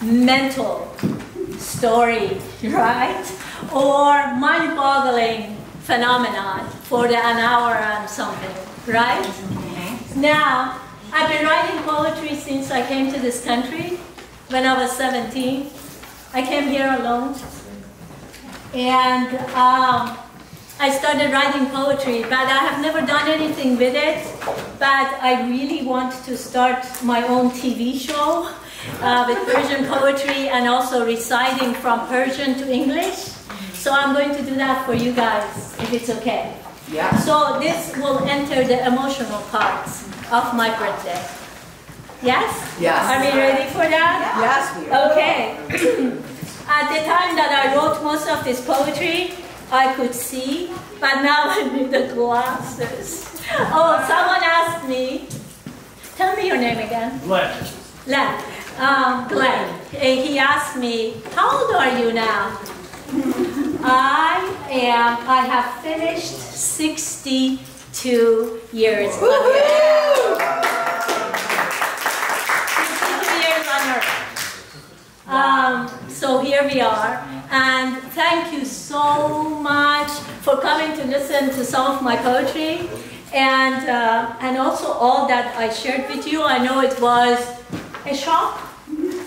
mental story, right? Or mind-boggling phenomenon for an hour and something, right? Okay. Now, I've been writing poetry since I came to this country when I was 17. I came here alone. And I started writing poetry, but I have never done anything with it. But I really want to start my own TV show with Persian poetry and also reciting from Persian to English. So I'm going to do that for you guys, if it's okay. Yeah. So this will enter the emotional parts of my birthday. Yes? Yes. Are we ready for that? Yes, we are. Okay. At the time that I wrote most of this poetry, I could see, but now I need the glasses. Oh, someone asked me, tell me your name again. Glenn. Glenn. He asked me, how old are you now? I have finished 62 years on earth. 62 years on earth. So here we are, and thank you so much for coming to listen to some of my poetry, and also all that I shared with you. I know it was a shock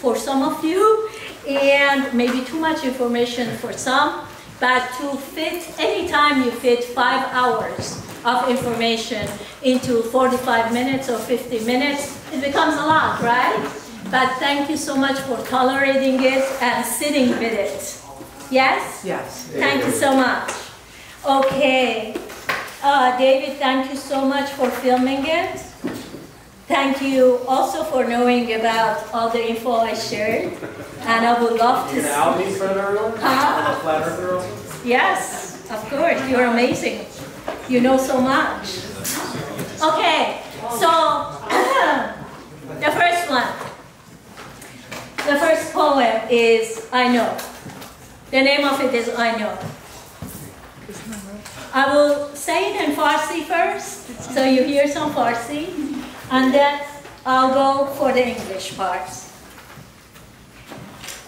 for some of you, and maybe too much information for some, but to fit, anytime you fit 5 hours of information into 45 minutes or 50 minutes, it becomes a lot, right? But thank you so much for tolerating it and sitting with it. Yes? Yes. Thank you so much. Okay. David, thank you so much for filming it. Thank you also for knowing about all the info I shared. And I would love to see. You're going to out me for the earlier? Huh? The flat earth girl? Yes, of course. You're amazing. You know so much. Okay. So, the first one. The first poem is I Know. The name of it is I Know. I will say it in Farsi first, so you hear some Farsi, and then I'll go for the English parts.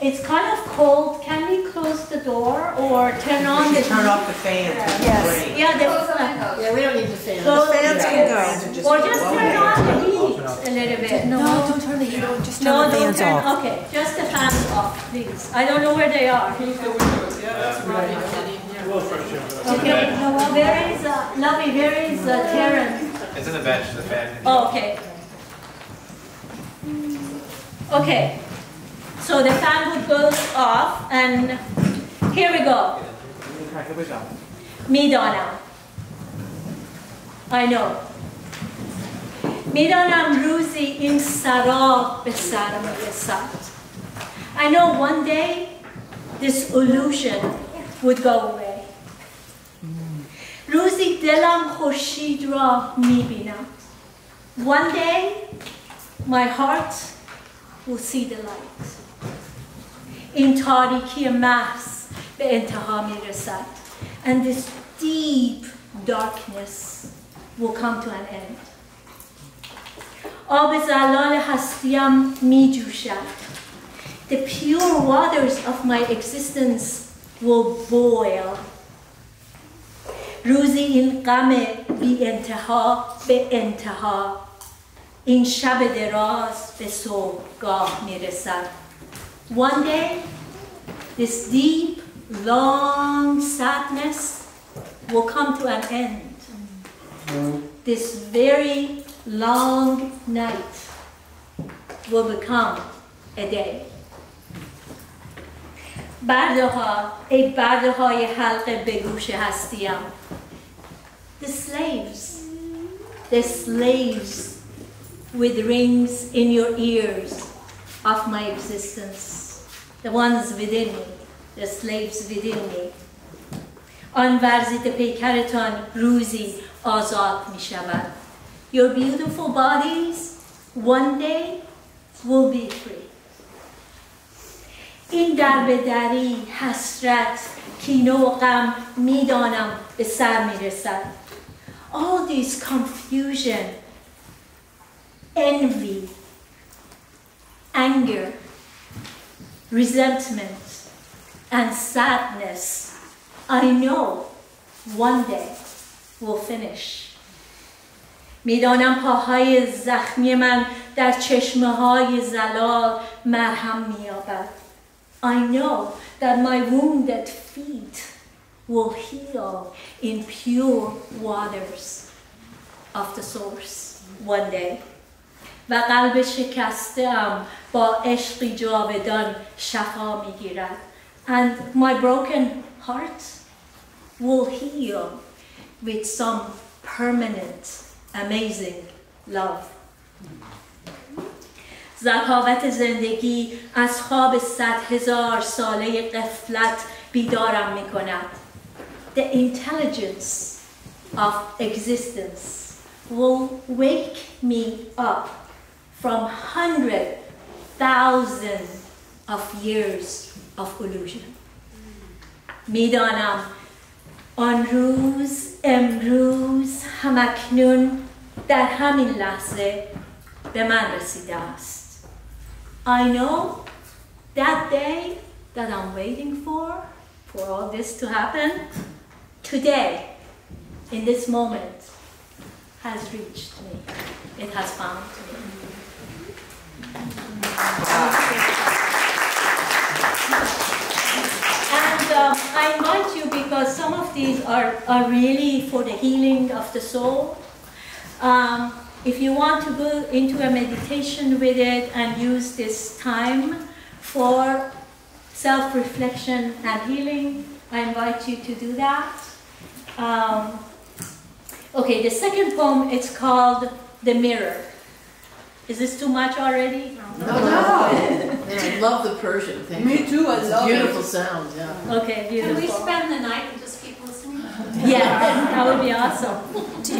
It's kind of cold. Can we close the door or turn on the... Turn off the fan. Yes. Yeah, Yeah, we don't need the fan. the fans can go. Or just turn on the heat a little bit. No, don't turn the heat on. Just turn No, the don't fans turn. off. Okay, just the fans off, please. I don't know where they are. Okay, no, well, where is Lovey? Where is Terrence? It's in the bench, the fan. Oh, okay. Okay. So the fan would go off, and here we go. میدانم. I know. میدانم روزی این سراب به سر میرسد. I know one day this illusion would go away. روزی دلم خورشید را میبیند. One day my heart will see the light. این تاریکی محض به انتها میرسد. And this deep darkness will come to an end. آب زلال هستیم می جوشد. The pure waters of my existence will boil. روزی این غم بی انتها به انتها. این شب دراز به صبحگاه می رسد. One day, this deep, long sadness will come to an end. This very long night will become a day. برده ها، ای برده های حلقه به گوش هستیم. The slaves with rings in your ears of my existence. The ones within me, the slaves within me. آن ورزیده پیکرتان روزی آزاد می شود. Your beautiful bodies one day will be free. این دربدری حسرت کینه و غم میدانم به سر می رسد. All this confusion, envy, anger, resentment, and sadness, I know one day will finish. میدانم پاهای زخمی من در چشمه‌های زلال مرهم می‌یابد. I know that my wounded feet will heal in pure waters of the source one day. و قلب شکسته‌ام با عشقی جاودان شفا می‌گیرد. And my broken heart will heal with some permanent, amazing love. ذکاوت زندگی از خواب 100,000 ساله غفلت بیدارم می کند. The intelligence of existence will wake me up from 100,000 of years of illusion. میدانم آن روز امروز همکنون در همین لحظه به من رسیده است. I know that day that I'm waiting for all this to happen, today, in this moment, has reached me. It has found me. And I invite you because some of these are really for the healing of the soul. If you want to go into a meditation with it and use this time for self-reflection and healing, I invite you to do that. Okay, the second poem, it's called The Mirror. Is this too much already? No. And I love the Persian thing. Me too, I love beautiful it. sound, yeah. Okay, beautiful. Can we spend the night and just keep listening? Yeah, that would be awesome.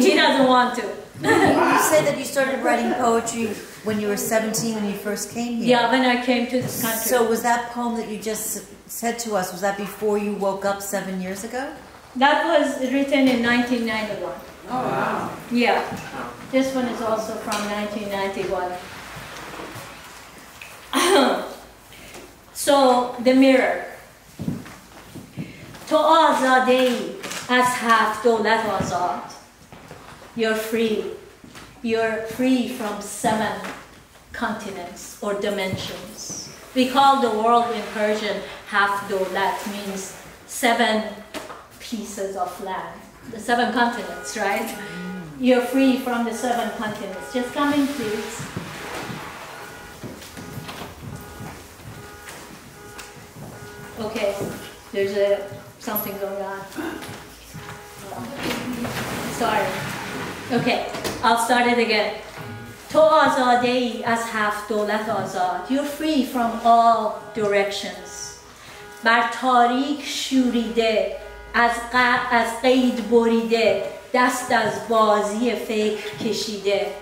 He doesn't want to. You said that you started writing poetry when you were 17 when you first came here. Yeah, when I came to this country. So was that poem that you just said to us, was that before you woke up 7 years ago? That was written in 1991. Oh, wow. Yeah, this one is also from 1991. So, The Mirror. تو آزاده ای از 7 دولت آزاد. You're free. You're free from 7 continents or dimensions. We call the world in Persian half dolat, means 7 pieces of land. The 7 continents, right? You're free from the 7 continents. Just come in, please. Okay, there's something going on. Sorry. Okay, I'll start it again. تو آزاده ای از 7 دولت آزاد. You're free from all directions. بر تاریک شوریده از قید بریده دست از بازی فکر کشیده.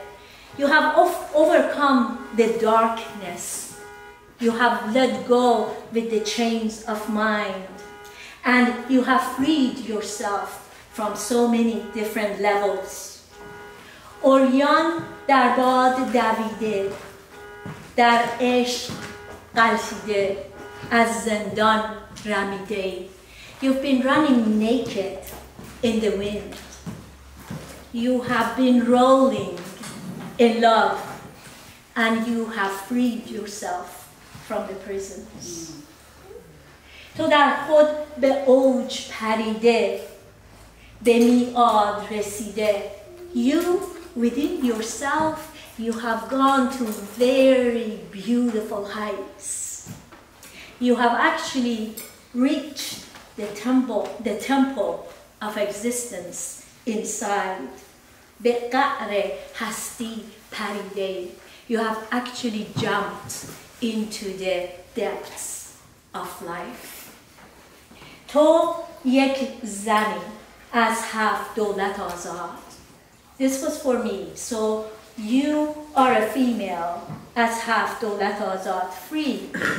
You have overcome the darkness. You have let go with the chains of mind. And you have freed yourself from so many different levels. اوریان در باد دویده، در عشق غلطیده، از زندان رمیده. You've been running naked in the wind. You have been rolling in love, and you have freed yourself from the prisons. تو در خود به اوج پریده، به میعاد رسیده. You, within yourself, you have gone to very beautiful heights. You have actually reached the temple of existence inside. به قعر هستی پریده. You have actually jumped into the depths of life. تو یک زنی از 7 دولت آزاد. This was for me. So you are a female as half dolat azad, free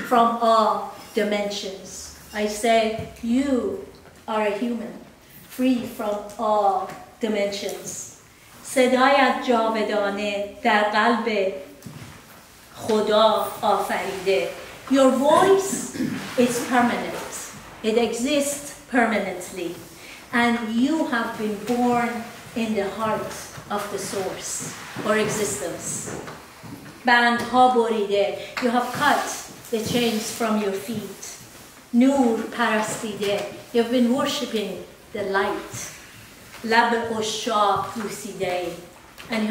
from all dimensions. I say you are a human, free from all dimensions. صدایت جاودانه در قلب خدا آفریده. Your voice is permanent. It exists permanently. And you have been born in the heart of the source or existence. Band ha boride, you have cut the chains from your feet. Nur parastide, you've been worshipping the light. Lab oshab puside, and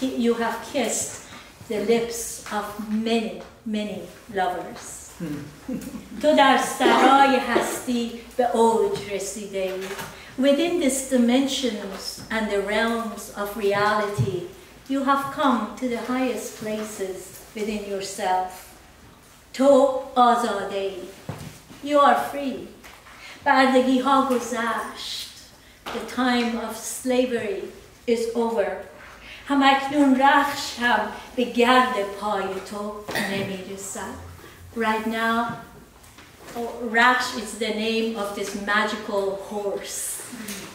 you have kissed the lips of many, many lovers. تو در سرای هستی به اوج رسیده. Within these dimensions and the realms of reality, you have come to the highest places within yourself. تو آزاده. You are free. بردگی ها گذشت. The time of slavery is over. همکنون رخش هم به گرد پای تو نمی‌رسد. Right now, Raksh is the name of this magical horse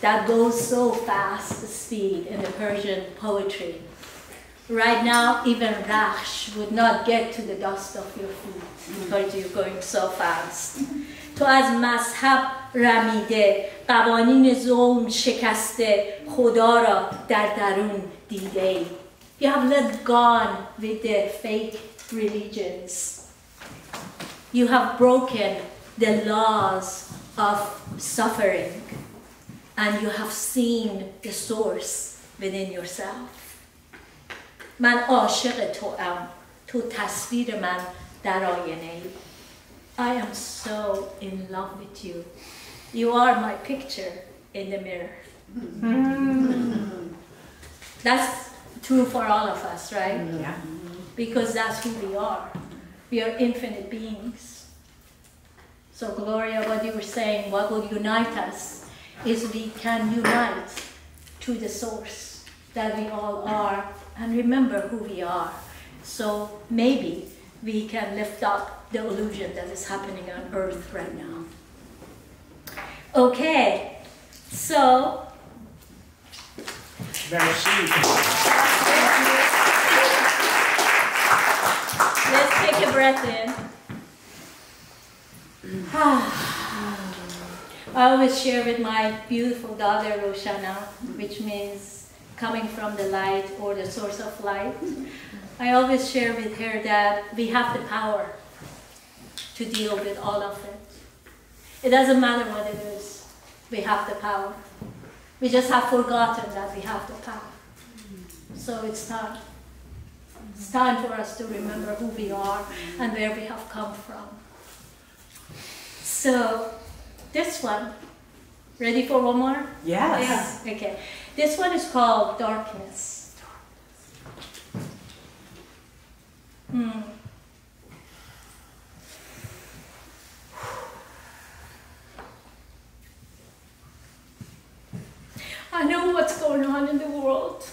that goes so fast speed in the Persian poetry. Right now, even Raksh would not get to the dust of your feet because you're going so fast. تو از مذهب رمیده، قوانین ظلم شکسته، خدا را در درون دیده. You have let gone with the fake religions. You have broken the laws of suffering, and you have seen the source within yourself. من عاشق توام، تو تصویر من در آینه. I am so in love with you. You are my picture in the mirror. That's true for all of us, right? Yeah. Because that's who we are. We are infinite beings. So Gloria, what you were saying, what will unite us is we can unite to the source that we all are and remember who we are. So maybe we can lift up the illusion that is happening on earth right now. Okay, so Merci. let's take a breath in. I always share with my beautiful daughter Roshana, which means coming from the light or the source of light. I always share with her that we have the power to deal with all of it. It doesn't matter what it is, we have the power. We just have forgotten that we have the power. So it's time. It's time for us to remember who we are and where we have come from. So, this one, ready for one more? Yes. Okay. This one is called Darkness. I know what's going on in the world.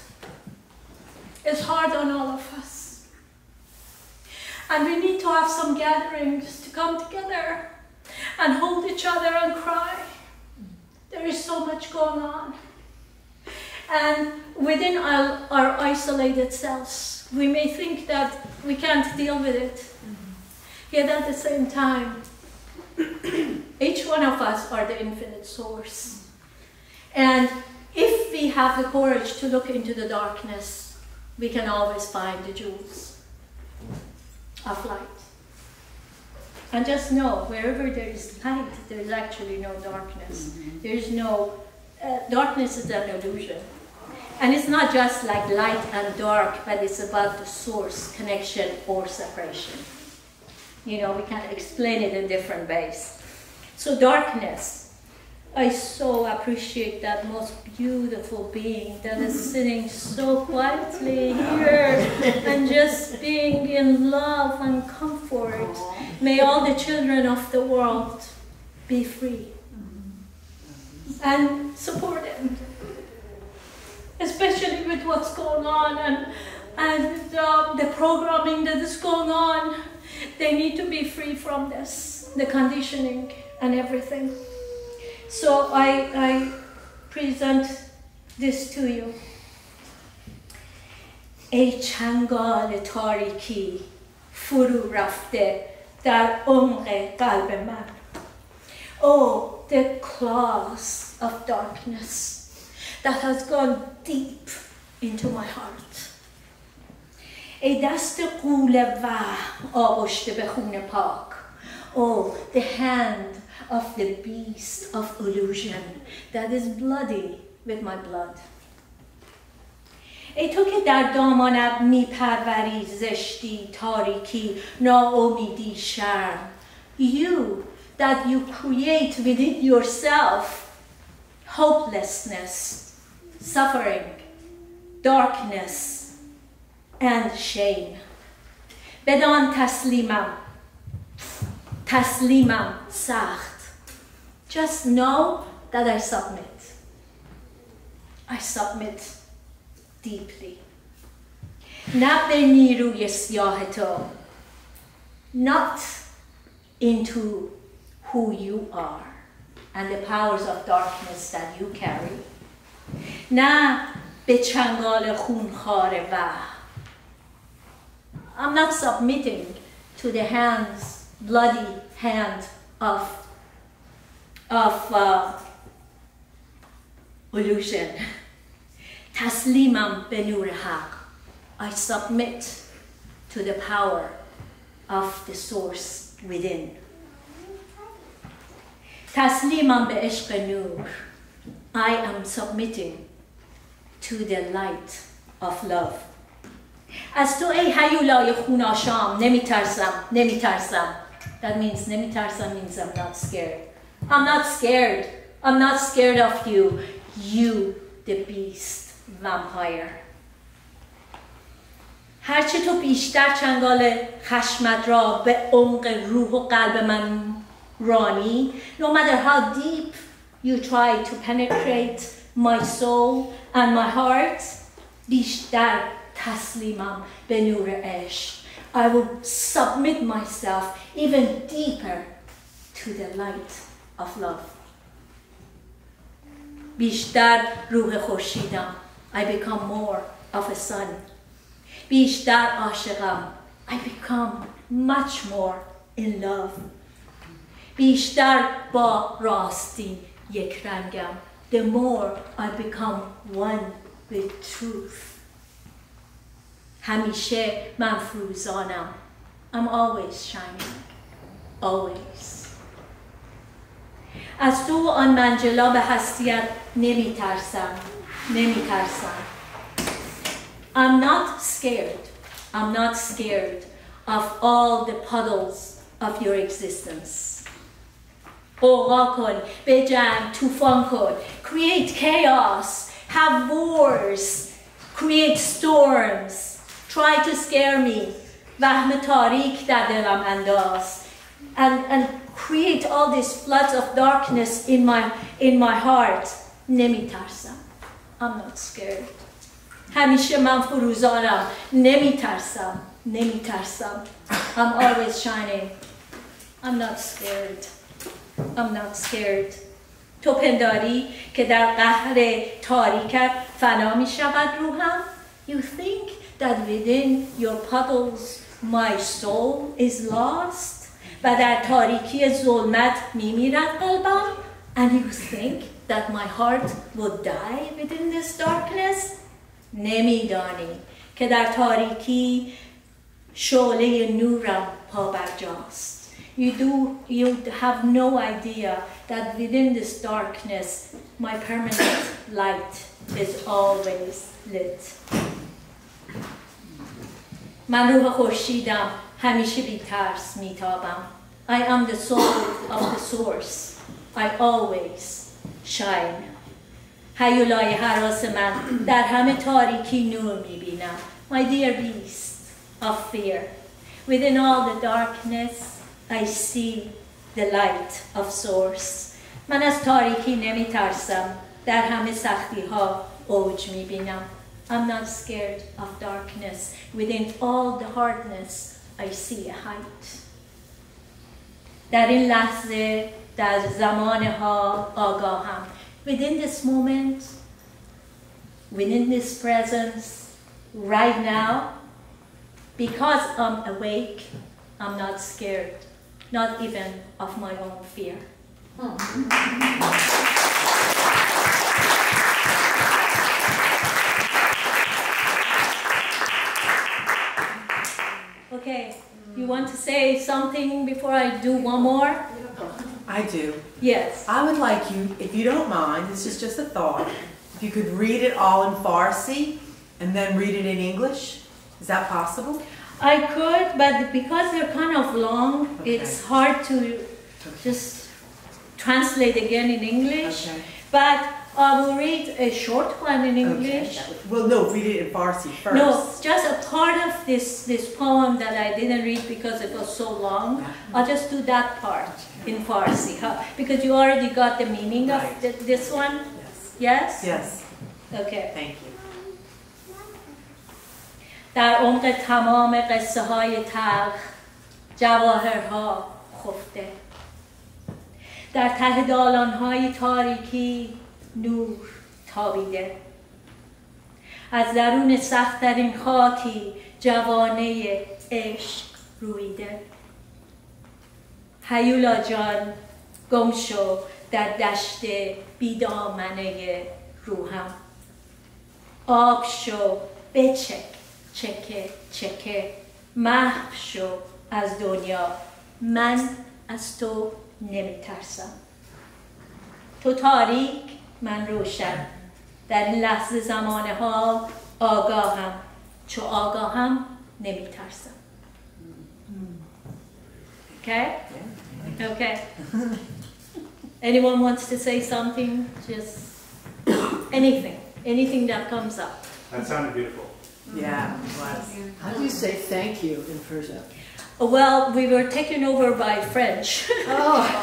It's hard on all of us. And we need to have some gatherings to come together and hold each other and cry. There is so much going on. And within our isolated selves, we may think that we can't deal with it. Yet at the same time, each one of us are the infinite source. And if we have the courage to look into the darkness, we can always find the jewels of light. And just know, wherever there is light, there is actually no darkness. There is no, darkness is an illusion. And it's not just like light and dark, but it's about the source, connection, or separation. You know, we can explain it in different ways. So darkness, I so appreciate that most beautiful being that is sitting so quietly here and just being in love and comfort. May all the children of the world be free and support them, especially with what's going on and the programming that is going on. They need to be free from this, the conditioning and everything. So I present this to you. ای چنگال تاریکی فرو رفته در عمق قلب من. Oh, the claws of darkness that has gone deep into my heart. ای دست غول وهم آغشته به خون پاک. Oh, the hand of the beast of illusion that is bloody with my blood. ای تو که در دامانت میپروری زشتی، تاریکی، ناامیدی، شرم. You that you create within yourself hopelessness, suffering, darkness, and shame. بدان تسلیمم سخت. Just know that I submit. I submit deeply. نه به نیروی سیاه تو. Not into who you are and the powers of darkness that you carry. نه به چنگال خونخوار وهم. I'm not submitting to the bloody hand of illusion. تسلیمم به نور حق. I submit to the power of the source within. تسلیمم به عشق نور. I am submitting to the light of love. از تو ای هیولای خوناشام نمیترسم. That means نمیترسم means I'm not scared. I'm not scared. I'm not scared of you. You, the beast, vampire. هرچه تو بیشتر چنگال خشمت را به عمق روح و قلب من رانی, no matter how deep you try to penetrate my soul and my heart, بیشتر تسلیمم به نور عشق. I will submit myself even deeper to the light of love. بیشتر روح خورشیدم. I become more of a sun. بیشتر عاشقم. I become much more in love. بیشتر با راستی یک رنگم. The more I become one with truth. همیشه من فروزانم. I'm always shining. Always. از تو آن منجلا به هستیت نمیترسم. I'm not scared. I'm not scared of all the puddles of your existence. غوغا کن، بجنگ، طوفان کن. Create chaos. Have wars. Create storms. Try to scare me. وهم تاریک در دلم انداز. And create all these floods of darkness in my heart. نمیترسم. I'm not scared. همیشه من فروزانم. نمیترسم. I'm always shining. I'm not scared. I'm not scared. تو پنداری که در قهر تاریکت فنا می شود روحم. You think that within your puddles my soul is lost. و در تاریکی ظلمت می میرد قلبم. And you think that my heart would die within this darkness. نمیدانی که در تاریکی شعله نورم پا برجاست. You have no idea that within this darkness my permanent light is always lit. من روح خورشیدم. همیشه بی ترس میتابم. I am the soul of the source. I always shine. هیولای هراس من در همه تاریکی نور میبینم. My dear beast of fear. Within all the darkness I see the light of source. من از تاریکی نمیترسم. در همه سختی ها اوج میبینم. I'm not scared of darkness. Within all the hardness I see a height. در این لحظه در زمان ها آگاهم. Within this moment, within this presence, right now, because I'm awake, I'm not scared not even of my own fear. Okay, you want to say something before I do one more? I do. Yes. I would like you, if you don't mind, this is just a thought, if you could read it all in Farsi and then read it in English. Is that possible? I could, but because they're kind of long, Okay. it's hard to just translate again in English. Okay. But I will read a short one in English. Okay. Well, no, read it in Farsi first. No, just a part of this poem that I didn't read because it was so long. I'll just do that part in Farsi, because you already got the meaning of Right. this one. Yes. Yes? Yes. Okay. Thank you. در عمق تمام قصه های تلخ جواهرها خفته، در ته دالان های تاریکی نور تابیده، از درون سخت‌ترین خاکی جوانه عشق رویده. هیولا جان گم شو در دشت بیدامنه روحم، آب شو بچک چکه چکه، محو شو از دنیا، من از تو نمیترسم. تو تاریک، من روشن، در این لحظه زمان حال آگاهم، چو آگاهم نمیترسم. Okay? Okay. Anyone wants to say something? Just anything that comes up. That sounded beautiful. Yeah, it was. How do you say thank you in Persian? Well, we were taken over by French,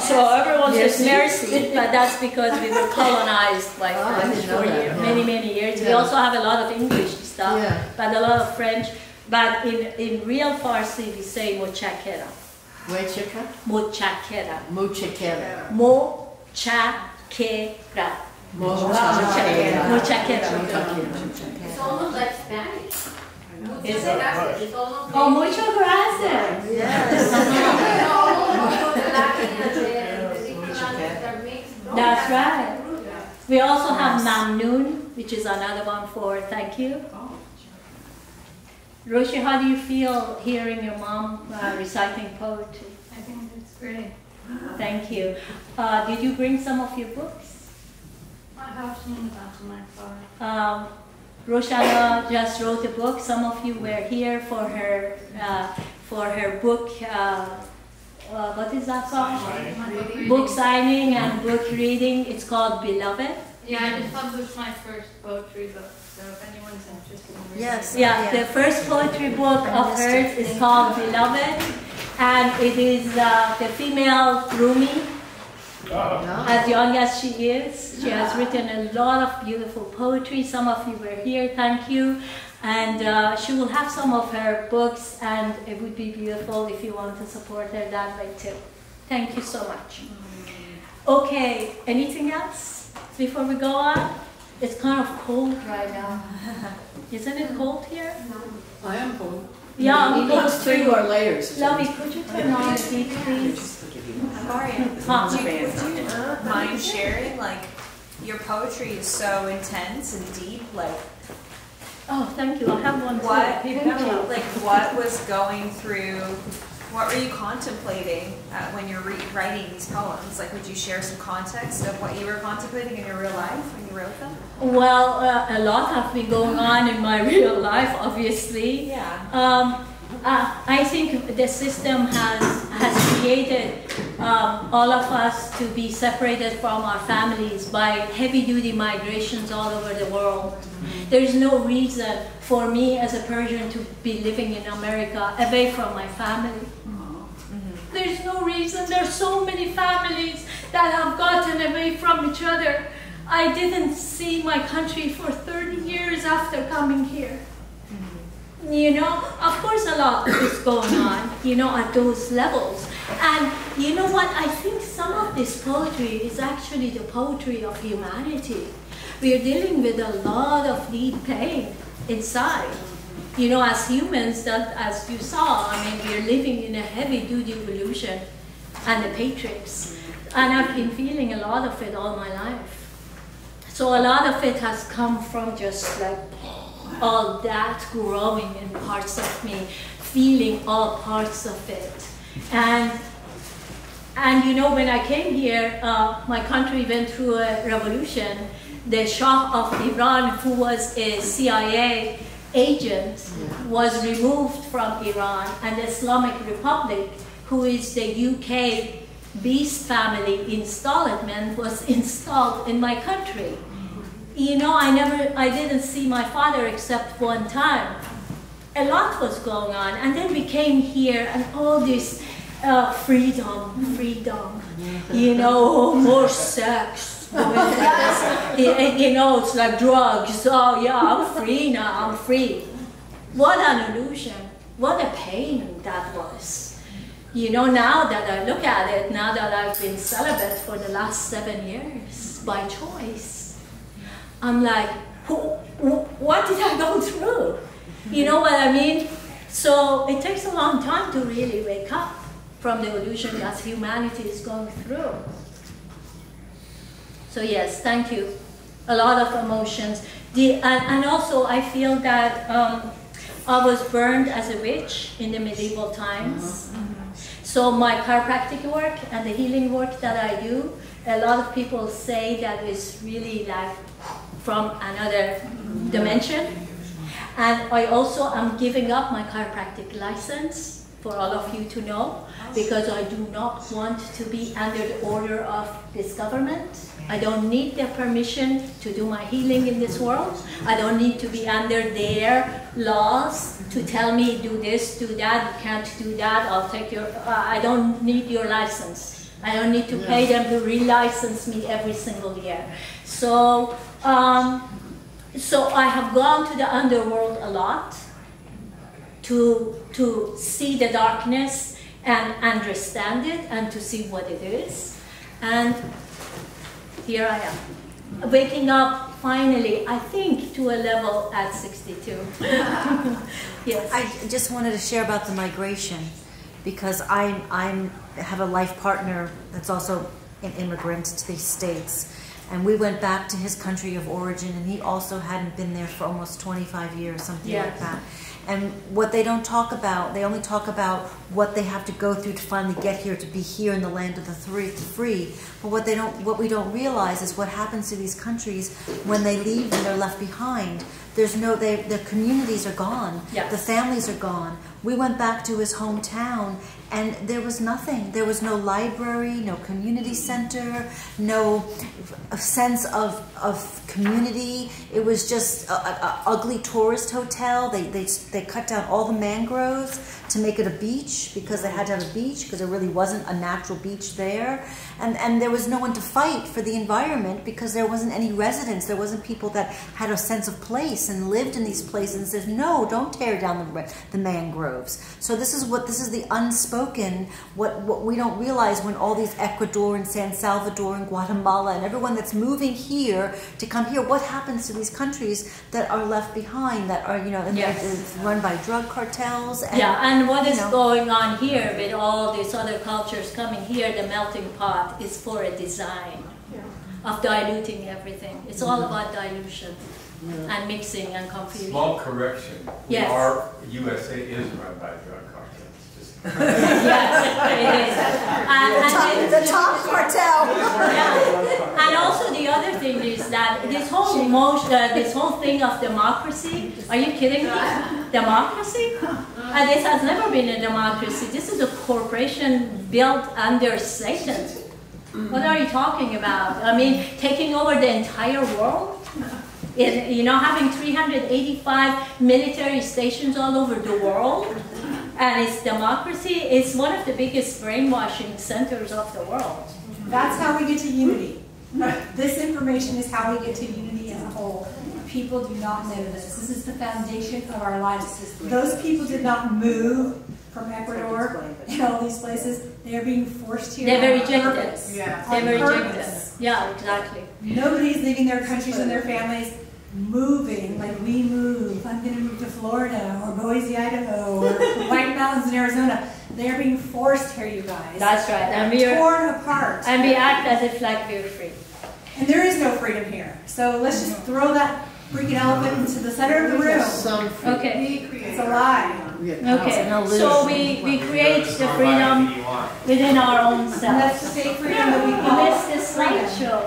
so everyone says merci, but that's because we were colonized by French for many years. We also have a lot of English stuff, but a lot of French. But in real Farsi, we say mochakera. Wecheka? Mochakera. Mochekera. Mochakera. Mochakera. It's almost like Spanish. Is it? It's almost Oh, muchas gracias. Yes. That's right. We also have Mamnoon, which is another one for thank you. Roshi, how do you feel hearing your mom reciting poetry? I think it's great. Thank you. Did you bring some of your books? I have some in the back of my car. Roshana just wrote a book. Some of you were here for her book. What is that called? Book signing and book reading. It's called Beloved. Yeah, I just published my first poetry book, so if anyone's interested in reading Yes. it. Yeah, the first poetry book of hers is called Beloved, and it is the female Rumi. As young as she is, she has written a lot of beautiful poetry. Some of you were here, thank you. And she will have some of her books, and it would be beautiful if you want to support her that way too. Thank you so much. Okay, anything else before we go on? It's kind of cold right now. Isn't it cold here? I am cold. Yeah, I'm You need cold 3 too. more layers. Lovey, could you turn on the heat, please? Mariam, Huh. would you mind sharing, like, your poetry is so intense and deep, like, Oh, thank you. I have one too. what was going through, what were you contemplating when you're writing these poems? Like, would you share some context of what you were contemplating in your real life when you wrote them? Well, a lot have been going on in my real life, obviously. Yeah. I think the system has created all of us to be separated from our families by heavy-duty migrations all over the world. There is no reason for me as a Persian to be living in America away from my family. There's no reason. There's so many families that have gotten away from each other. I didn't see my country for 30 years after coming here. You know, of course a lot is going on, you know, at those levels. And you know what, I think some of this poetry is actually the poetry of humanity. We are dealing with a lot of deep pain inside. You know, as humans, that as you saw, I mean, we are living in a heavy-duty illusion. and the patriots. And I've been feeling a lot of it all my life. So a lot of it has come from just like all that growing in parts of me, feeling all parts of it. And you know, when I came here, my country went through a revolution. The Shah of Iran, who was a CIA agent, was removed from Iran, and the Islamic Republic, who is the UK beast family installment, was installed in my country. You know, I didn't see my father except one time. A lot was going on, and then we came here, and all this freedom, you know, more sex. You know, it's like drugs. Oh yeah, I'm free now, I'm free. What an illusion, what a pain that was. You know, now that I look at it, now that I've been celibate for the last 7 years by choice, I'm like, what did I go through? You know what I mean? So it takes a long time to really wake up from the illusion that humanity is going through. So yes, thank you. A lot of emotions. And also I feel that I was burned as a witch in the medieval times. So my chiropractic work and the healing work that I do, a lot of people say that it's really like from another dimension. And I also am giving up my chiropractic license for all of you to know, because I do not want to be under the order of this government. I don't need their permission to do my healing in this world. I don't need to be under their laws to tell me do this, do that, you can't do that, I'll take your, I don't need your license. I don't need to pay them to relicense me every single year. So, so I have gone to the underworld a lot to see the darkness and understand it and to see what it is. And here I am, waking up finally, I think, to a level at 62. Yes. I just wanted to share about the migration, because I have a life partner that's also an immigrant to these States. And we went back to his country of origin, and he also hadn't been there for almost 25 years, something like that. And what they don't talk about, they only talk about what they have to go through to finally get here, to be here in the land of the free. But what we don't realize is what happens to these countries when they leave and they're left behind. Their communities are gone. Yes. The families are gone. We went back to his hometown, and there was nothing. There was no library, no community center, no sense of community. It was just an ugly tourist hotel. They cut down all the mangroves to make it a beach, because they had to have a beach, because there really wasn't a natural beach there. And there was no one to fight for the environment, because there wasn't any residents. There wasn't people that had a sense of place and lived in these places and says, no, don't tear down the mangroves. So this is the unspoken, what we don't realize when all these Ecuador and San Salvador and Guatemala and everyone that's moving here to come here, what happens to these countries that are left behind, that are, and run by drug cartels? And what is going on here with all these other cultures coming here, the melting pot is for a design of diluting everything. It's all about dilution and mixing and confusion. Small correction. Yes. Our USA is run by drug cartels. Just yes, it is. The top cartel. And also the other thing is that this whole this whole thing of democracy, are you kidding me? Democracy? And this has never been a democracy. This is a corporation built under Satan. What are you talking about? I mean, taking over the entire world? Having 385 military stations all over the world, and it's democracy, is one of the biggest brainwashing centers of the world. That's how we get to unity. This information is how we get to unity as a whole. People do not know this. This is the foundation of our lives. Those people did not move from Ecuador and all these places. They are being forced here. They were rejected. They were rejected. Yeah, exactly. Nobody's leaving their countries and their families, moving like we move. I'm going to move to Florida or Boise, Idaho, or White Mountains in Arizona. They're being forced here, you guys. That's right. And we torn apart. And we act as if like we're free. And there is no freedom here. So let's just throw that freaking elephant into the center of the room. Some freedom. Okay. It's a lie. Okay. So we create the freedom within our own And self. that's the fake freedom that we You call missed the slideshow.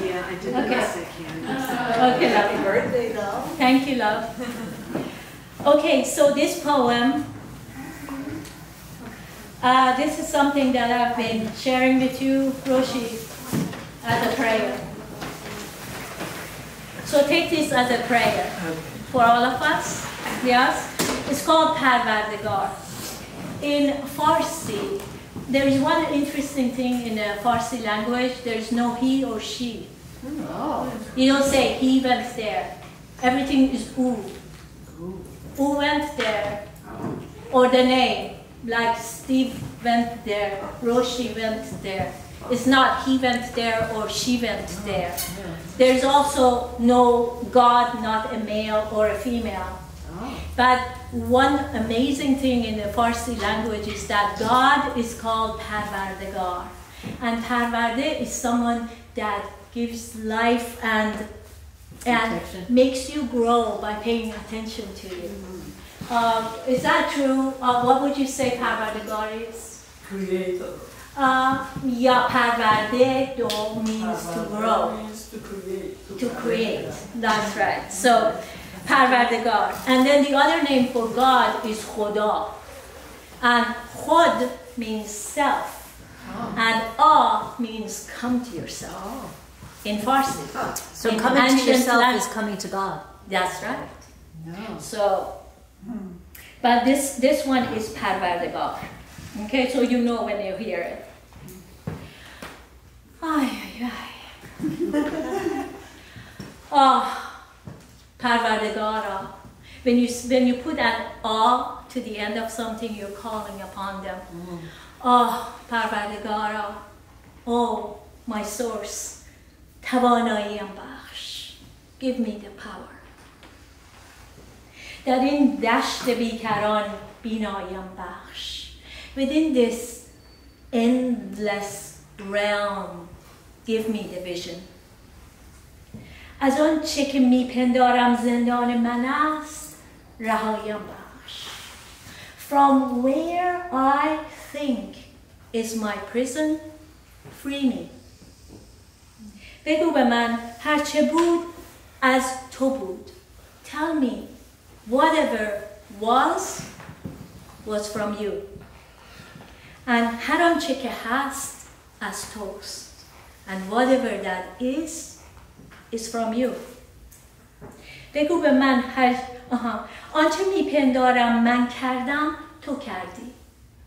Yeah, I did Okay. miss it, Candace. Okay, love. Birthday, though. Thank you, love. Okay, so this poem, this is something that I've been sharing with you, Roshi, as a prayer. So take this as a prayer for all of us. Yes? It's called Parvardegar. In Farsi, there is one interesting thing in the Farsi language. There is no he or she. Oh. You don't say he went there. Everything is u. Who went there? Or the name, like Steve went there, Roshi went there. It's not he went there or she went there. There's also no God, not a male or a female. But one amazing thing in the Farsi language is that God is called Parvardegar. And Parvarde is someone that gives life and makes you grow by paying attention to you. Is that true? What would you say Parvardegar is? Creator. Yeah, Parvarde means to grow. Means to create. To create. That's right. So, Parvardegar. And then the other name for God is Khoda. And Khod means self. And means come to yourself. In Farsi. So In coming to ancient yourself lang- is coming to God. That's right. No. So, but this one is Parvardegar. Okay, so you know when you hear it. Ay, ay, ay. Parvardegar. When you put an to the end of something, you're calling upon them. Parvardegar. Oh, my source. تواناییم بخش. Give me the power. در این دشت بیکران بینایم بخش. Within this endless realm, give me the vision. از آن چه که میپندارم زندان من است رهایم بخش. From where I think is my prison, free me. بگو به من هرچه بود از تو بود. Tell me whatever was from you. And هر آنچه که هست از توست. And whatever that is from you. بگو به من آنچه میپندارم من کردم تو کردی.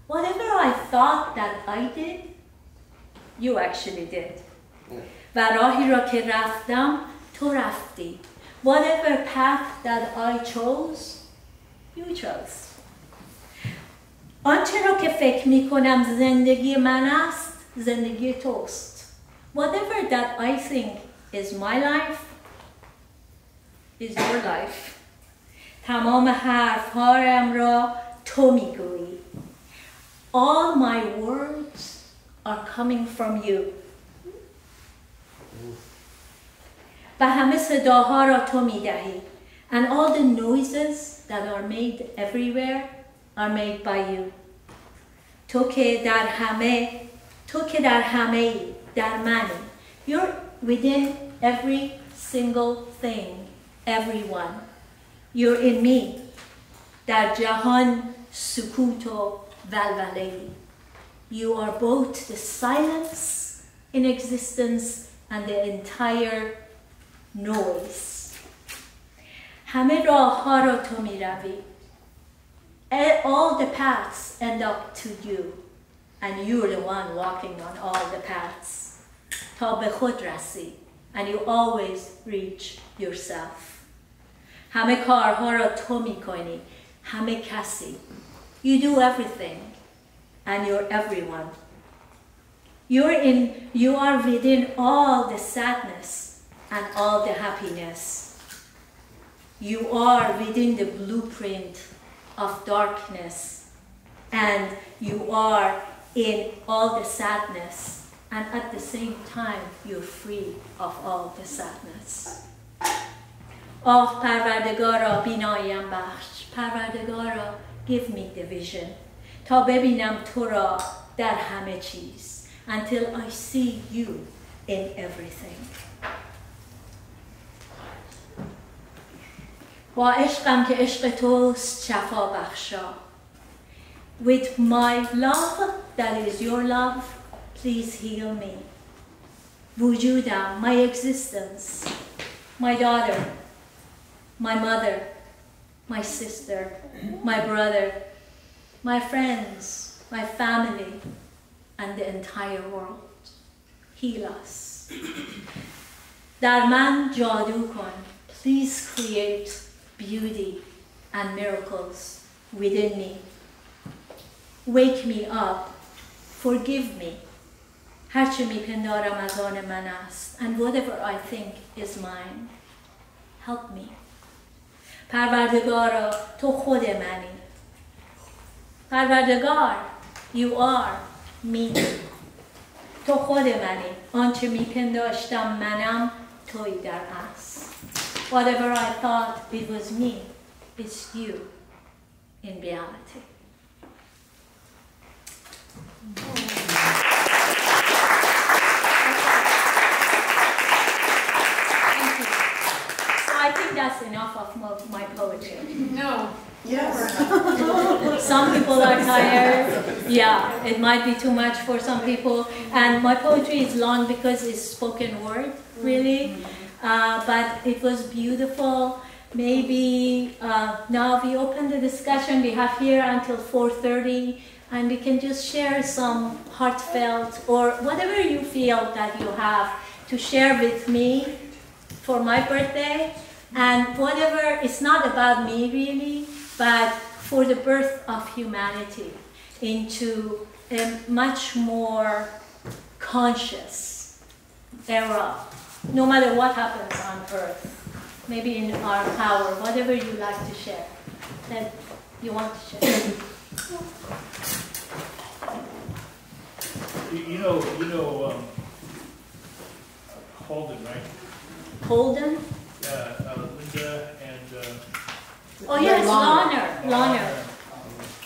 Whatever I thought that I did, you actually did. و راهی را که رفتم تو رفتی. Whatever path that I chose, you chose. آنچه را که فکر می کنم زندگی من است زندگی توست. Whatever that I think is my life is your life. تمام حرفهایم را تو می گویی. All my words are coming from you. و همه صداها را تو می دهی. And all the noises that are made everywhere are made by you. تو که در همه در منی. You're within every single thing, everyone. You're in me. در جهان سکوت و ولوله‌ای. You are both the silence in existence and the entire noise. همه راه ها را تو می روی. All the paths end up to you. And you're the one walking on all the paths. تا به خود رسی. And you always reach yourself. همه کارها را تو می کنی. همه کسی. You do everything. And you're everyone. You are within all the sadness and all the happiness. You are within the blueprint of darkness and you are in all the sadness, and at the same time you're free of all the sadness. آه پروردگارا بیناییم بخش، پروردگارا give me the vision تا ببینم تو را در همه چیز until I see you in everything. با عشقم که عشق توست شفا بخشا. With my love that is your love, please heal me. وجودم, my existence, my daughter, my mother, my sister, my brother, my friends, my family, and the entire world. Heal us. در من جادو کن. Please create beauty and miracles within me. Wake me up. Forgive me. هرچه میپندارم از آن من است. And whatever I think is mine. Help me. پروردگارا تو خود منی. پروردگار, you are me. تو خود منی. آنچه میپنداشتم منم توی در است. Whatever I thought it was me, it's you in reality. I think that's enough of my poetry. No. Yes. Some people are tired. Yeah, it might be too much for some people. And my poetry is long because it's spoken word, really. But it was beautiful. Maybe now we open the discussion. We have here until 4:30, and we can just share some heartfelt or whatever you feel that you have to share with me for my birthday. And whatever, it's not about me really, but for the birth of humanity into a much more conscious era, no matter what happens on earth, maybe in our power, whatever you like to share, that you want to share. You know, Holden, right? Holden? Linda and... Oh yes, Lorna.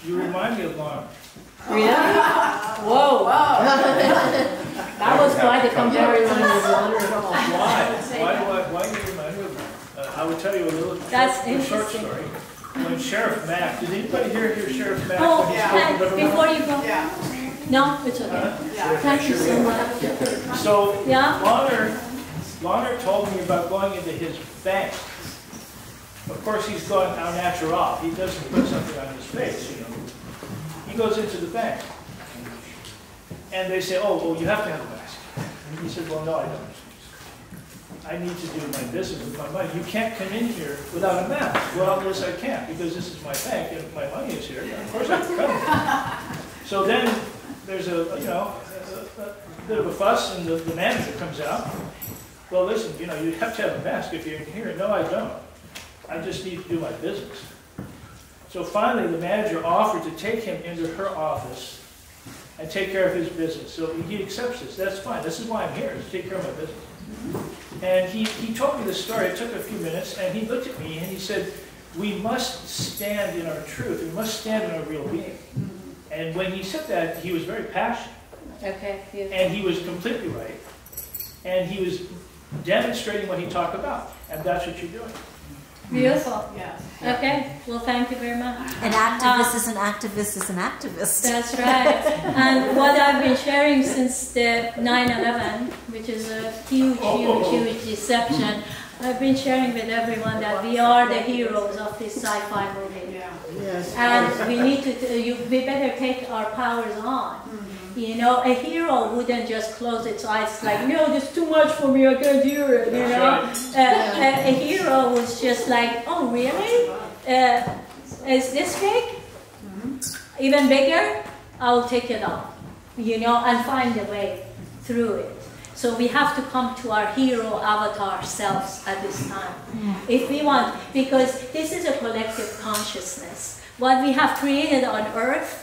You remind me of Lorna. Really? Whoa. That was quite a comparison. Why? Why do you remind me of Lorna? I will tell you a little short story. When Sheriff Mack, did anybody here hear Sheriff Mack? Oh, and before you go. Yeah. No, it's okay. Thank you so much. So, Yeah? Lorna told me about going into his bank. Of course, he's going au natural. He doesn't put something on his face, you know. He goes into the bank. And they say, oh, well, you have to have a mask. And he said, well, no, I don't. I need to do my business with my money. You can't come in here without a mask. Well, yes, I can, because this is my bank, and if my money is here, of course I can come in. So then there's a bit of a fuss, and the manager comes out. Well, listen, you know, you have to have a mask if you're in here. No, I don't. I just need to do my business. So finally, the manager offered to take him into her office and take care of his business. So he accepts this. That's fine. This is why I'm here, is to take care of my business. And he told me the story. It took a few minutes, and he looked at me and he said, we must stand in our truth. We must stand in our real being. And when he said that, he was very passionate. Okay, beautiful. And he was completely right. And he was demonstrating what he talked about. And that's what you're doing. Beautiful. Yes. Okay, well, thank you very much. An activist is an activist is an activist. That's right. And what I've been sharing since the 9/11, which is a huge deception, I've been sharing with everyone that we are the heroes of this sci-fi movie. Yeah. Yes. And we need to, we better take our powers on. You know, a hero wouldn't just close its eyes like, no, this is too much for me, I can't do it, you know. A hero was just like, oh, really? Is this big? Even bigger? I'll take it off, you know, and find a way through it. So we have to come to our hero avatar selves at this time. If we want, because this is a collective consciousness. What we have created on earth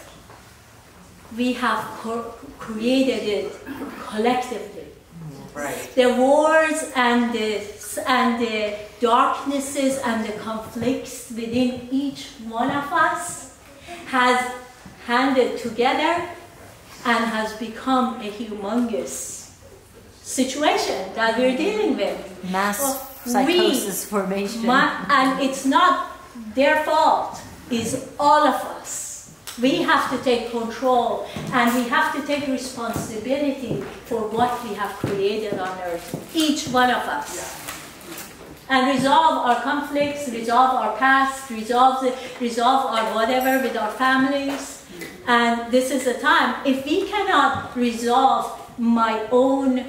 we have created it collectively. Right. The wars and the darknesses and the conflicts within each one of us has handed together and has become a humongous situation that we're dealing with. Mass psychosis formation. And it's not their fault, it's all of us. We have to take control and we have to take responsibility for what we have created on earth, each one of us. And resolve our conflicts, resolve our past, resolve our whatever with our families. And this is the time. If we cannot resolve my own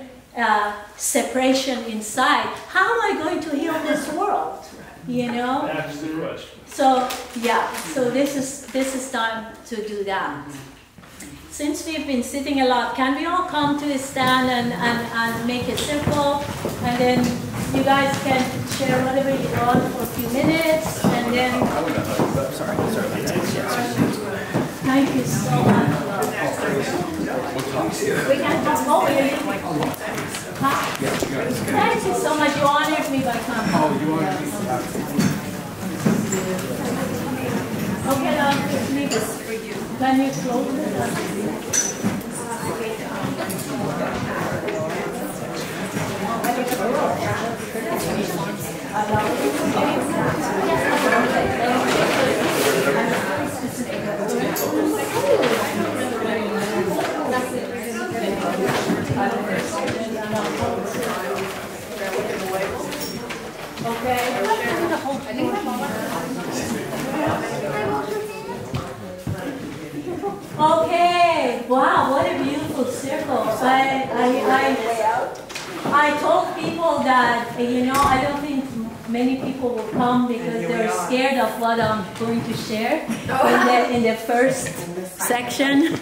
separation inside, how am I going to heal this world? You know? That's the question. So yeah, so this is time to do that. Since we've been sitting a lot, can we all come to a stand and make a circle, and then you guys can share whatever you want for a few minutes, and then. Thank you so much. We can come over here. Thank you so much. You honored me by coming. Oh, you want to Okay, now leave this for you. Can you close Okay, wow, what a beautiful circle. I told people that, you know, I don't think many people will come because they're scared of what I'm going to share in the first section.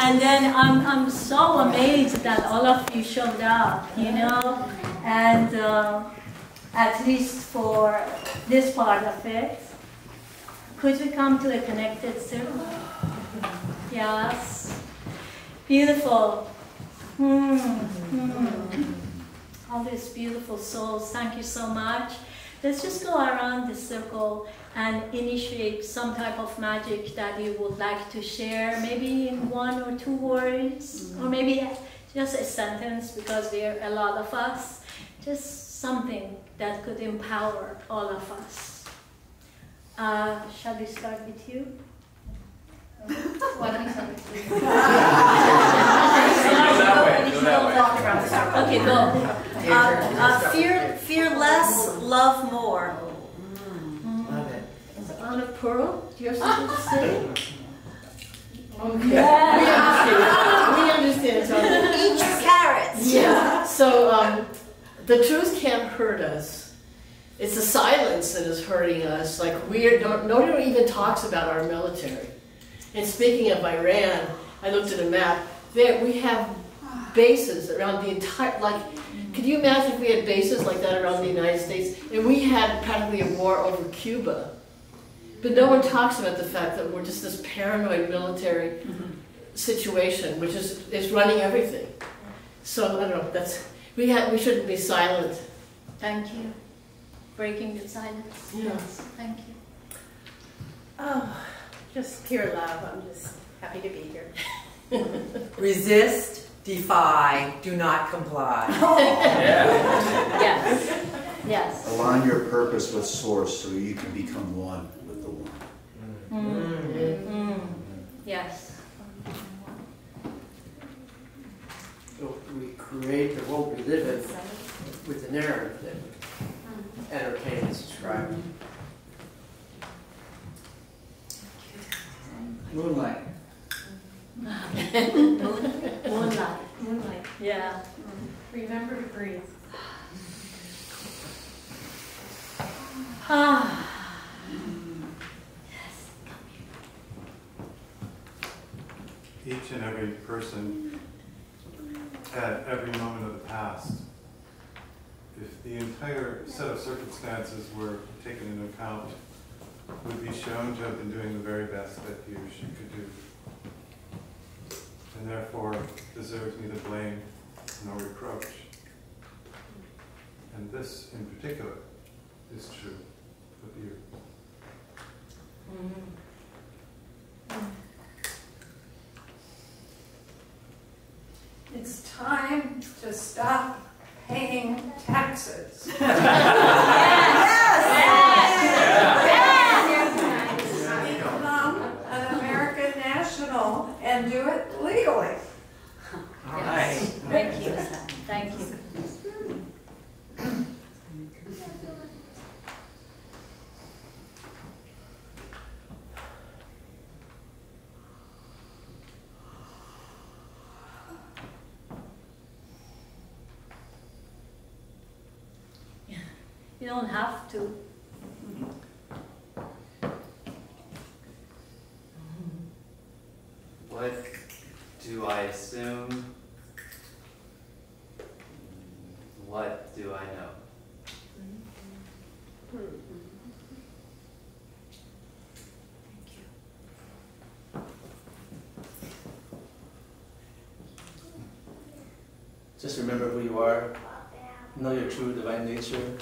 And then I'm so amazed that all of you showed up, you know, and at least for this part of it. Could we come to a connected circle? Yes. Beautiful. All these beautiful souls, thank you so much. Let's just go around the circle and initiate some type of magic that you would like to share, maybe in 1 or 2 words, or maybe just a sentence, because there are a lot of us. Just something that could empower all of us. Shall we start with you? Why don't you start with you? Okay, go. Fear less, love more. Love it. Anna Pearl, you're supposed to say? Okay. Yeah. We understand. So, Eat your carrots. yeah. So the truth can't hurt us. It's the silence that is hurting us. Like nobody even talks about our military. And speaking of Iran, I looked at a map. We have bases around the entire, like, could you imagine if we had bases like that around the United States? And we had practically a war over Cuba. But no one talks about the fact that we're just this paranoid military situation, which is running everything. So, I don't know, we shouldn't be silent. Thank you. Breaking the silence. Yes. Thank you. Oh, just pure love. I'm just happy to be here. Resist, defy, do not comply. Yes. Yes. Align your purpose with source so you can become one with the one. Yes. So we create the world we live in with the narrative that entertain and subscribe. Moonlight. Moonlight. Yeah. Remember to breathe. Each and every person at every moment of the past, if the entire set of circumstances were taken into account, would be shown to have been doing the very best that he or she could do. and therefore deserves neither blame nor reproach. And this in particular is true of you. It's time to stop paying taxes. Become an American national and do it legally. All right. Thank you. Thank you. You don't have to. What do I assume? What do I know? Just remember who you are. Know your true divine nature.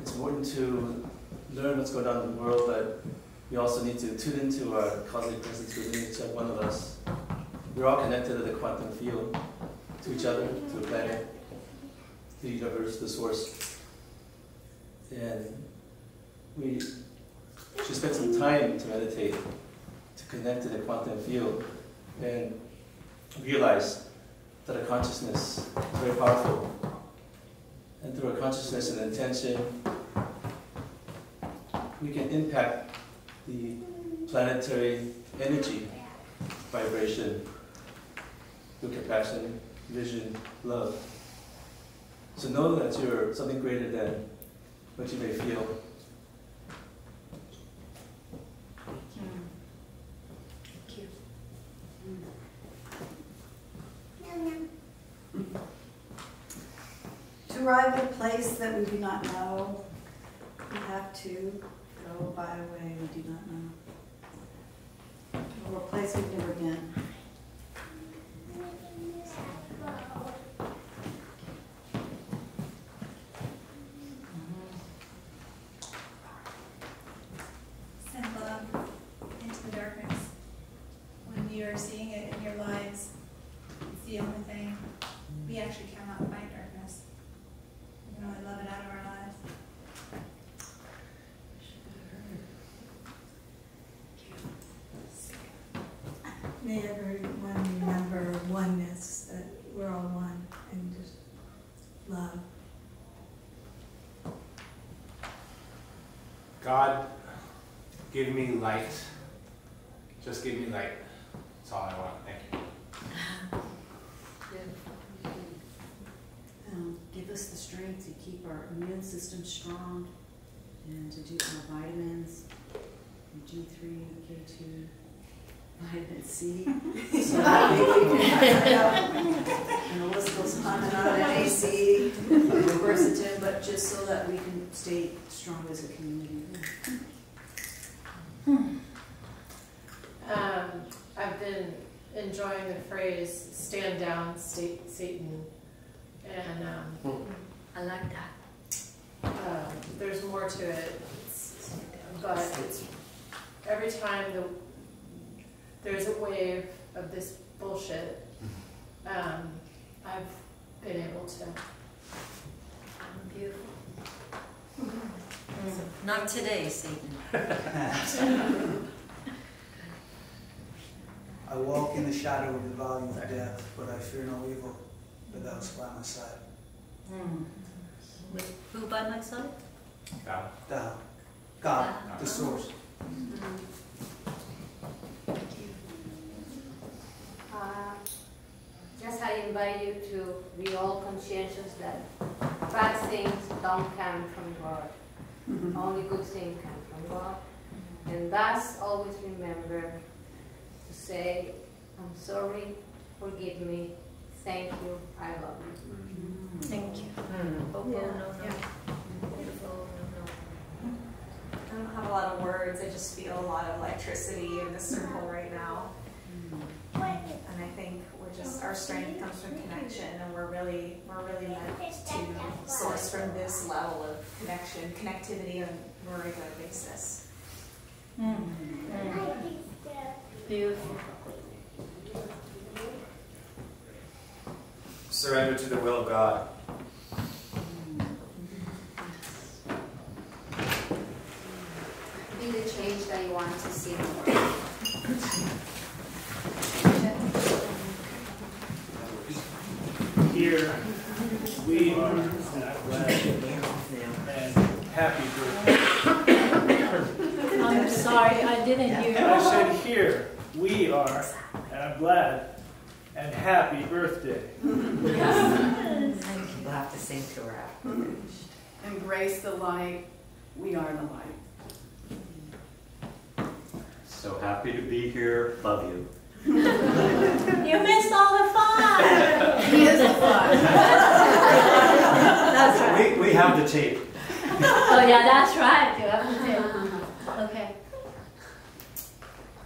It's important to learn what's going on in the world, but we also need to tune into our cosmic presence within each one of us. We're all connected to the quantum field, to each other, to the planet, to the universe, the source. And we should spend some time to meditate, to connect to the quantum field, and realize that our consciousness is very powerful. And through our consciousness and intention, we can impact the planetary energy vibration through compassion, vision, love. So know that you're something greater than what you may feel. Thank you. To arrive at a place that we do not know, we have to go by a way we do not know, or a place we've never been. Send love into the darkness. When you're seeing it in your lives, it's the only thing. We actually cannot fight darkness. We can only love it out of our lives. May everyone remember oneness, that we're all one, and just love. God, give me light. Just give me light. That's all I want. Thank you. Give us the strength to keep our immune system strong and to do our vitamins, G3, K2, vitamin C. So that we can, and the list goes on and on, NAC, quercetin, but just so that we can stay strong as a community. I've been enjoying the phrase "stand down, Satan," and I like that. There's more to it, but it's every time there's a wave of this bullshit, I've been able to. Beautiful. Not today, Satan. I walk in the shadow of the valley of death, but I fear no evil, for thou art by my side. With who by my side? God. Thou. God, the source. Just I invite you to be all conscientious that bad things don't come from God. Only good things come from God. And thus always remember to say, I'm sorry, forgive me, thank you, I love you. Thank you. Oh, Yeah. no. Beautiful. I don't have a lot of words. I just feel a lot of electricity in the circle right now. And I think we're just, our strength comes from connection, and we're really meant to source from this level of connection, connectivity on a regular basis. Beautiful. Surrender to the will of God. Be the change that you want to see in the world. Here we are glad and happy birthday. I'm sorry, I didn't hear. I said here we are, and I'm glad and happy birthday. We'll have to sing to her after. Embrace the light. We are the light. So happy to be here. Love you. You missed all the fun. He is the fun. That's right. We have the tape. Oh yeah, that's right. You have the tape. Okay.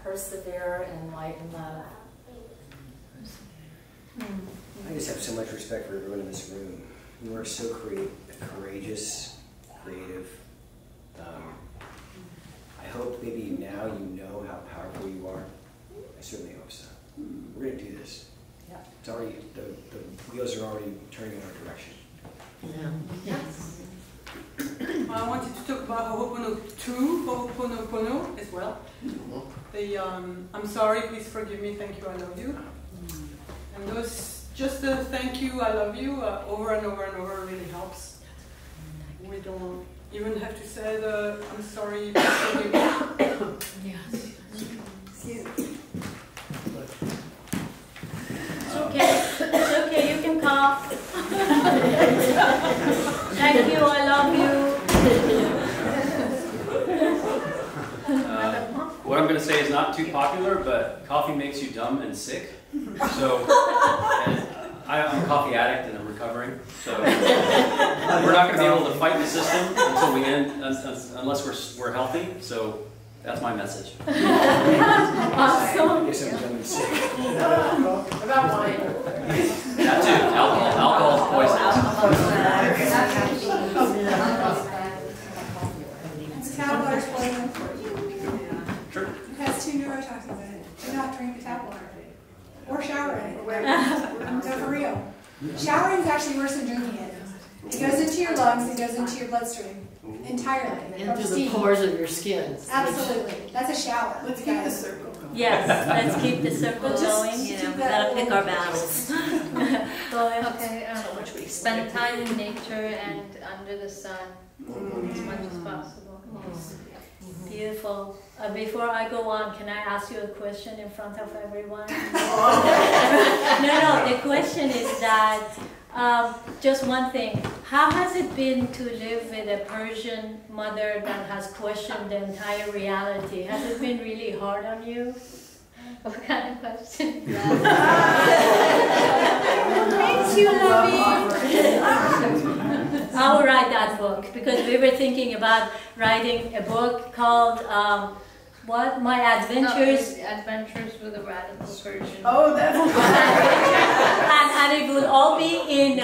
Persevere in light and love. I just have so much respect for everyone in this room. You are so courageous, creative. I hope maybe now you know how powerful you are. I certainly hope so. We're going to do this. Yeah. It's already, the wheels are already turning in our direction. Yeah. Yes. I wanted to talk about Ho'oponopono as well. The I'm sorry, please forgive me, thank you, I love you. And those, just the thank you, I love you, over and over and over really helps. We don't even have to say the I'm sorry, please forgive me. Yes. Excuse me. It's okay. It's okay. You can cough. Thank you. I love you. What I'm going to say is not too popular, but coffee makes you dumb and sick. So, and I'm a coffee addict and I'm recovering. So, we're not going to be able to fight the system until we end, unless we're healthy. So, that's my message. Awesome. About wine. That too. Alcohol is It's tap water's poison. Sure. It has 2 neurotoxins in it. Do not drink the tap water. Or shower in it. No, for real. Showering is actually worse than drinking it. It goes into your lungs, it goes into your bloodstream. Entirely. Into the pores of your skin. Absolutely. That's a shower. Let's keep the circle going. Yes, let's keep the circle going. You know, we gotta pick our battles. Okay, spend time in nature and under the sun as much as possible. Beautiful. Before I go on, can I ask you a question in front of everyone? No, the question is that, just one thing. How has it been to live with a Persian mother that has questioned the entire reality? Has it been really hard on you? What kind of question? Thank you, Lovey. I will write that book because we were thinking about writing a book called what? My Adventures. No, Adventures with a Radical Persian. Oh, that's and it would all be in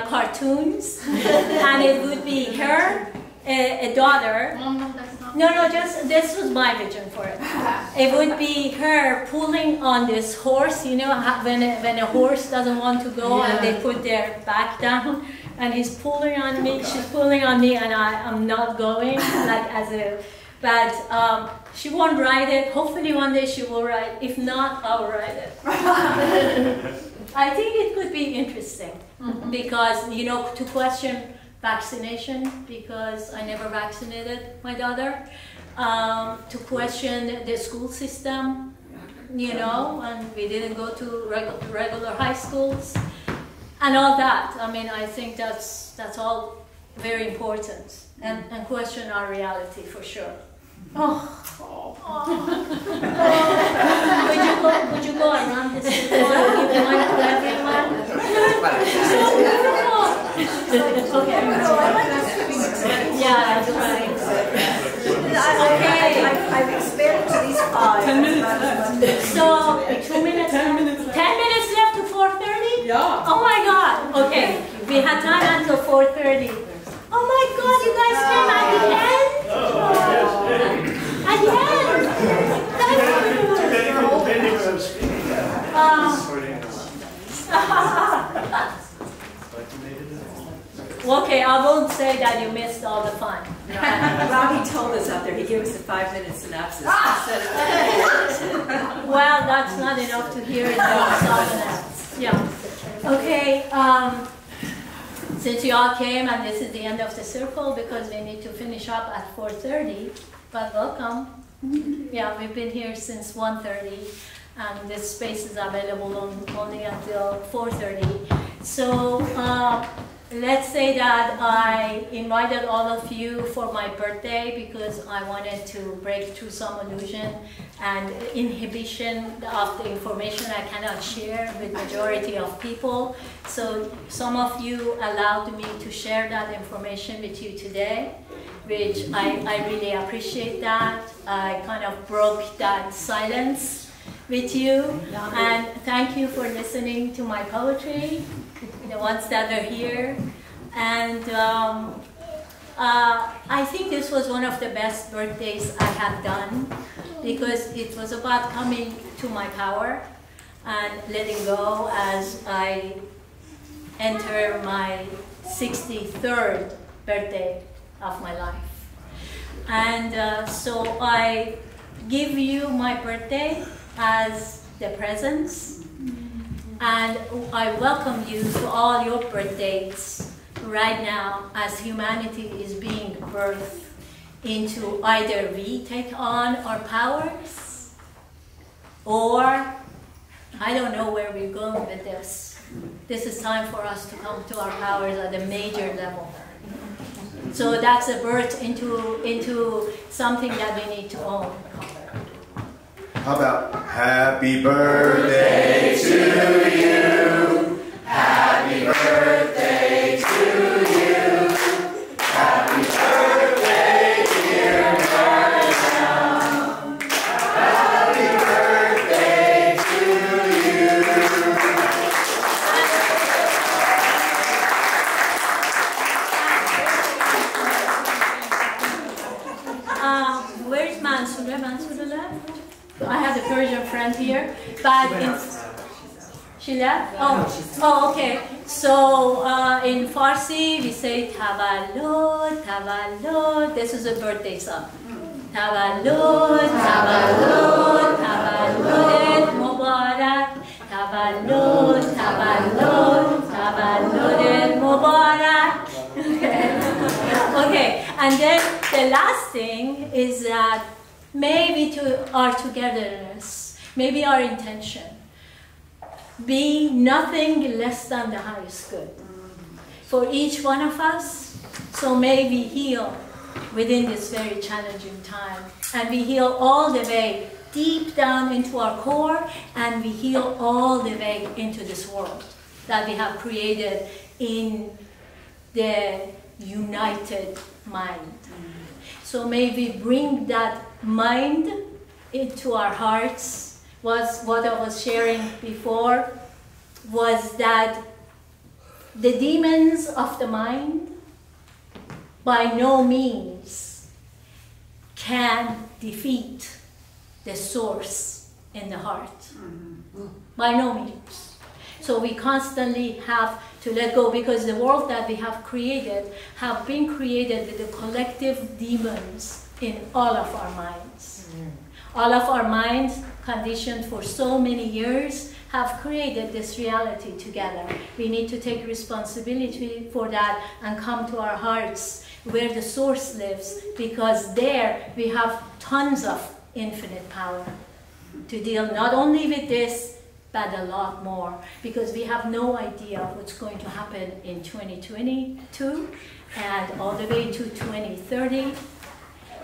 cartoons, and it would be her, a daughter. No, just this was my vision for it. It would be her pulling on this horse. You know, when a horse doesn't want to go, and they put their back down, and he's pulling on me. She's pulling on me, and I'm not going. But she won't write it. Hopefully one day she will write. If not, I'll write it. I think it could be interesting because, you know, to question vaccination, because I never vaccinated my daughter, to question the school system, you know, and we didn't go to regular high schools, and all that. I mean, I think that's all very important, and question our reality for sure. Would you go around this and give one to everyone? Okay. Yeah, that's right. Okay, I've expanded to these 5. 10 minutes left. So, 2 minutes. 10 minutes left. Okay, we had time until 4:30. Oh my God, you guys came at the end? At the end? Okay, I won't say that you missed all the fun. Robbie told us out there, he gave us a 5-minute synopsis. Well, that's not enough to hear it. Yeah. Okay, since you all came, and this is the end of the circle because we need to finish up at 4:30, but welcome. Yeah, we've been here since 1:30, and this space is available only until 4:30. So let's say that I invited all of you for my birthday because I wanted to break through some illusion and inhibition of the information I cannot share with majority of people. So some of you allowed me to share that information with you today, which I really appreciate that. I kind of broke that silence with you, and thank you for listening to my poetry, the ones that are here. And I think this was one of the best birthdays I have done because it was about coming to my power and letting go as I enter my 63rd birthday of my life. And so I give you my birthday as the presents, and I welcome you to all your birthdays right now as humanity is being birthed into either we take on our powers or I don't know where we're going with this. This is time for us to come to our powers at a major level. So that's a birth into something that we need to own. How about happy birthday to you? Happy birthday to you. Happy birthday, dear Mariam. Happy birthday to you. Where's Mansoura? Mansoura left? I have a Persian friend here, but she left? Oh, okay. So in Farsi we say Tavallud, Tavallud. This is a birthday song. Tavallud, Tavallud, Tavallud Mubarak. Tavallud, Tavallud, Tavallud Mubarak. Okay, and then the last thing is that maybe to our togetherness, maybe our intention, be nothing less than the highest good for each one of us. So may we heal within this very challenging time, and we heal all the way deep down into our core, and we heal all the way into this world that we have created in the united mind. So may we bring that mind into our hearts. Was what I was sharing before, was that the demons of the mind by no means can defeat the source in the heart. By no means. So we constantly have to let go, because the world that we have created have been created with the collective demons in all of our minds. All of our minds, conditioned for so many years, have created this reality together. We need to take responsibility for that and come to our hearts where the source lives, because there we have tons of infinite power to deal not only with this, but a lot more, because we have no idea what's going to happen in 2022 and all the way to 2030.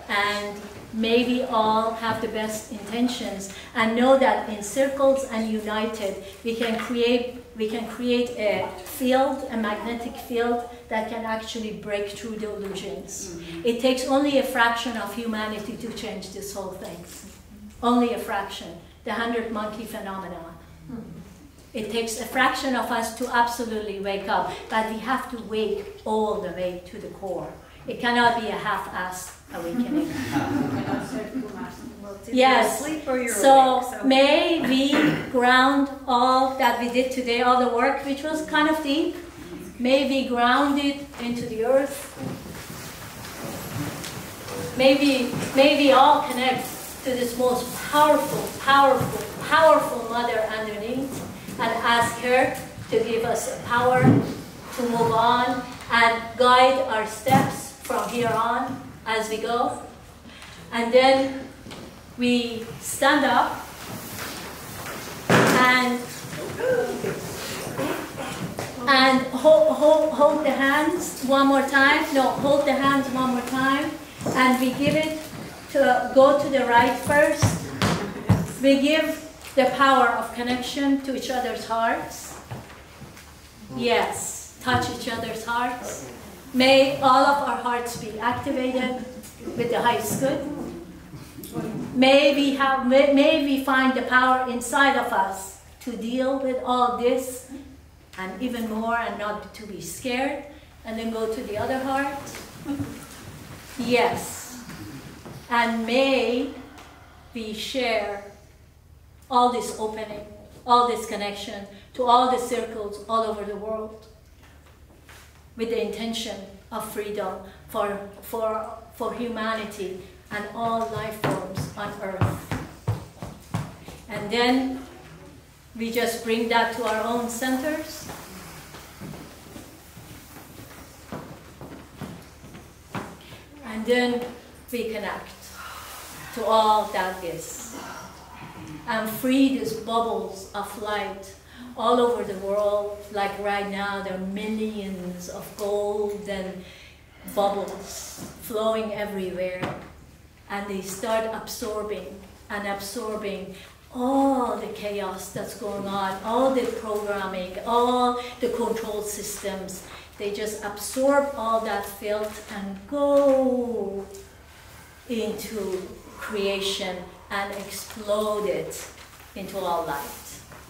And may we all have the best intentions and know that in circles and united, we can create a field, a magnetic field that can actually break through the illusions. It takes only a fraction of humanity to change this whole thing. Only a fraction. The 100 monkey phenomenon. It takes a fraction of us to absolutely wake up, but we have to wake all the way to the core. It cannot be a half-assed awakening. Yes, so may we ground all that we did today, all the work which was kind of deep, may we ground it into the earth. May we all connect to this most powerful, powerful, powerful mother underneath and ask her to give us the power to move on and guide our steps from here on as we go. And then we stand up and hold the hands one more time. No, hold the hands one more time. And we give it to go to the right first. We give the power of connection to each other's hearts. Yes, touch each other's hearts. May all of our hearts be activated with the highest good. May we find the power inside of us to deal with all this and even more, and not to be scared. And then go to the other heart. Yes. And may we share all this opening, all this connection to all the circles all over the world with the intention of freedom for humanity and all life forms on earth. And then we just bring that to our own centers. And then we connect to all that is. And free these bubbles of light all over the world. Like right now, there are millions of golden bubbles flowing everywhere. And they start absorbing and absorbing all the chaos that's going on, all the programming, all the control systems. They just absorb all that filth and go into creation and explode it into all light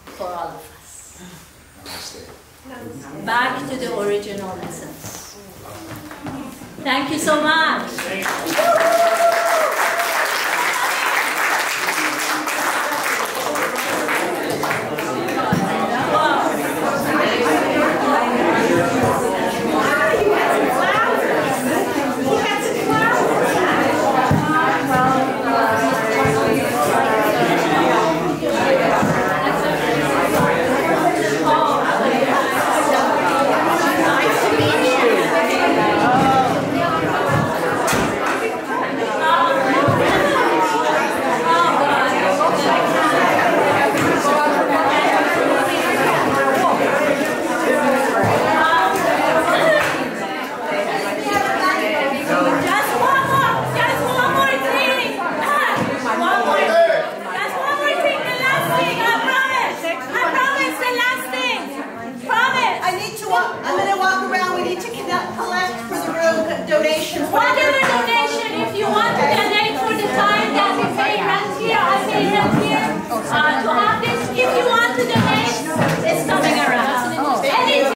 for all of us. Back to the original essence. Thank you so much. I'm going to walk around. We need to collect for the room donations.